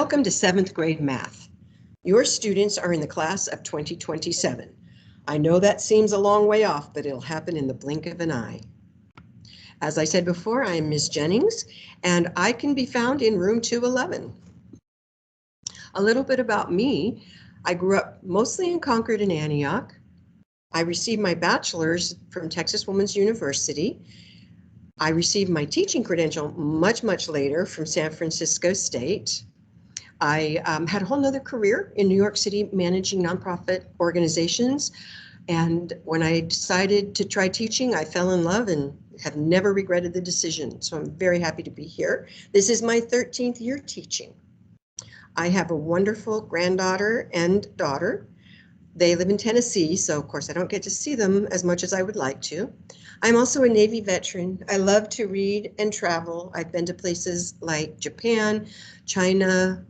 Welcome to 7th grade math. Your students are in the class of 2027. I know that seems a long way off, but it'll happen in the blink of an eye. As I said before, I am Ms. Jennings, and I can be found in room 211. A little bit about me. I grew up mostly in Concord and Antioch. I received my bachelor's from Texas Woman's University. I received my teaching credential much later from San Francisco State. I had a whole nother career in New York City managing nonprofit organizations. And when I decided to try teaching, I fell in love and have never regretted the decision. So I'm very happy to be here. This is my 13th year teaching. I have a wonderful granddaughter and daughter. They live in Tennessee, so of course I don't get to see them as much as I would like to. I'm also a Navy veteran. I love to read and travel. I've been to places like Japan, China,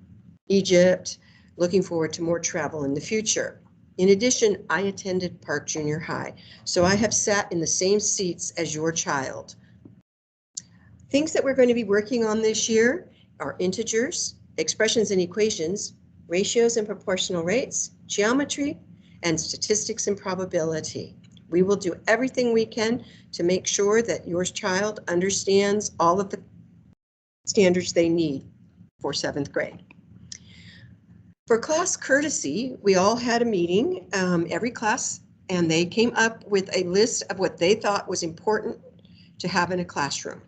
Egypt, looking forward to more travel in the future. In addition, I attended Park Junior High, so I have sat in the same seats as your child. Things that we're going to be working on this year are integers, expressions and equations, ratios and proportional rates, geometry, and statistics and probability. We will do everything we can to make sure that your child understands all of the standards they need for 7th grade. For class courtesy, we all had a meeting, every class, and they came up with a list of what they thought was important to have in a classroom.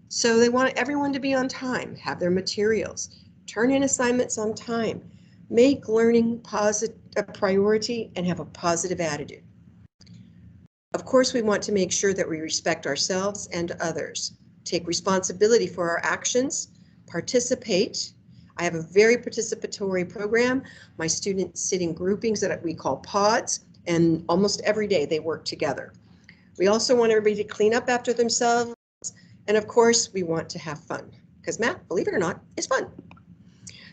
So they want everyone to be on time, have their materials, turn in assignments on time, make learning a priority, and have a positive attitude. Of course, we want to make sure that we respect ourselves and others, take responsibility for our actions, participate. I have a very participatory program. My students sit in groupings that we call pods, and almost every day they work together. We also want everybody to clean up after themselves. And of course, we want to have fun, because math, believe it or not, is fun.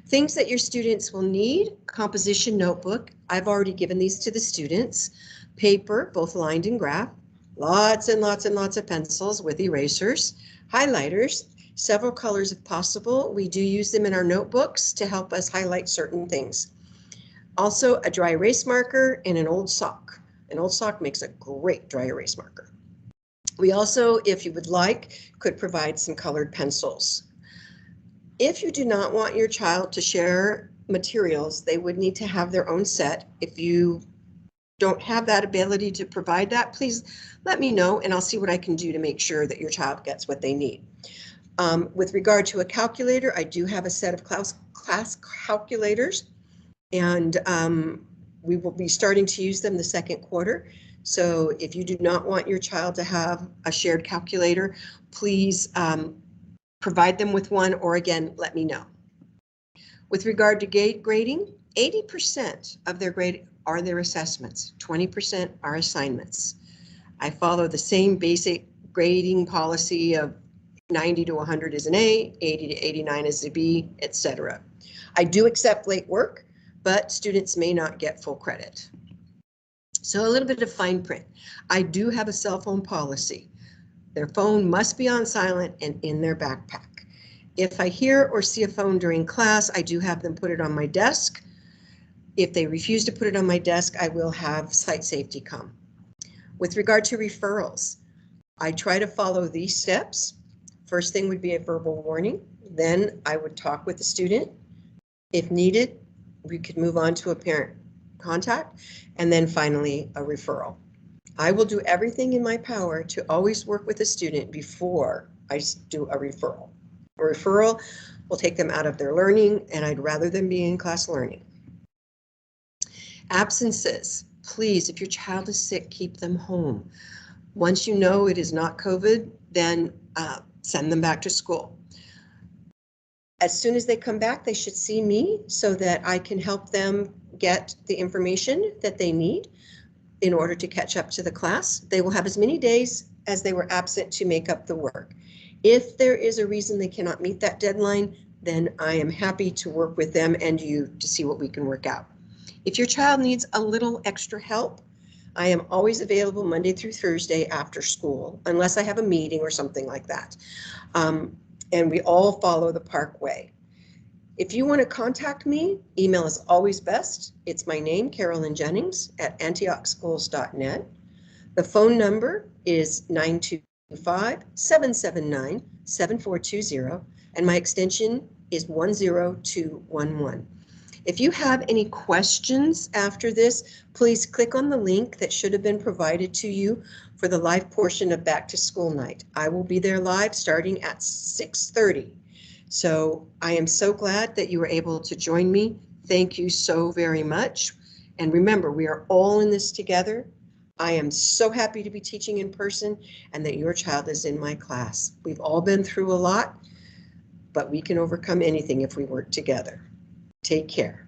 Things that your students will need: composition notebook. I've already given these to the students. Paper, both lined and graph. Lots and lots of pencils with erasers. Highlighters, several colors if possible. We do use them in our notebooks to help us highlight certain things. Also, a dry erase marker and an old sock. An old sock makes a great dry erase marker. We also, if you would like, could provide some colored pencils. If you do not want your child to share materials, they would need to have their own set. If you don't have that ability to provide that, please let me know and I'll see what I can do to make sure that your child gets what they need. With regard to a calculator, I do have a set of class calculators, and we will be starting to use them the second quarter. So if you do not want your child to have a shared calculator, please provide them with one, or again, let me know. With regard to grading, 80% of their grade are their assessments, 20% are assignments. I follow the same basic grading policy of 90 to 100 is an A, 80 to 89 is a B, etc. I do accept late work, but students may not get full credit. So a little bit of fine print. I do have a cell phone policy. Their phone must be on silent and in their backpack. If I hear or see a phone during class, I do have them put it on my desk. If they refuse to put it on my desk, I will have site safety come. With regard to referrals, I try to follow these steps. First thing would be a verbal warning. Then I would talk with the student. If needed, we could move on to a parent contact, and then finally a referral. I will do everything in my power to always work with a student before I do a referral. A referral will take them out of their learning, and I'd rather them be in class learning. Absences, please, if your child is sick, keep them home. Once you know it is not COVID, then send them back to school. As soon as they come back, they should see me so that I can help them get the information that they need in order to catch up to the class. They will have as many days as they were absent to make up the work. If there is a reason they cannot meet that deadline, then I am happy to work with them and you to see what we can work out. If your child needs a little extra help, I am always available Monday through Thursday after school, unless I have a meeting or something like that. And we all follow the Parkway. If you want to contact me, email is always best. It's my name, Carolyn Jennings, at antiochschools.net. The phone number is 925-779-7420, and my extension is 10211. If you have any questions after this, please click on the link that should have been provided to you for the live portion of Back to School Night. I will be there live starting at 6:30. So I am so glad that you were able to join me. Thank you so very much. And remember, we are all in this together. I am so happy to be teaching in person and that your child is in my class. We've all been through a lot, but we can overcome anything if we work together. Take care.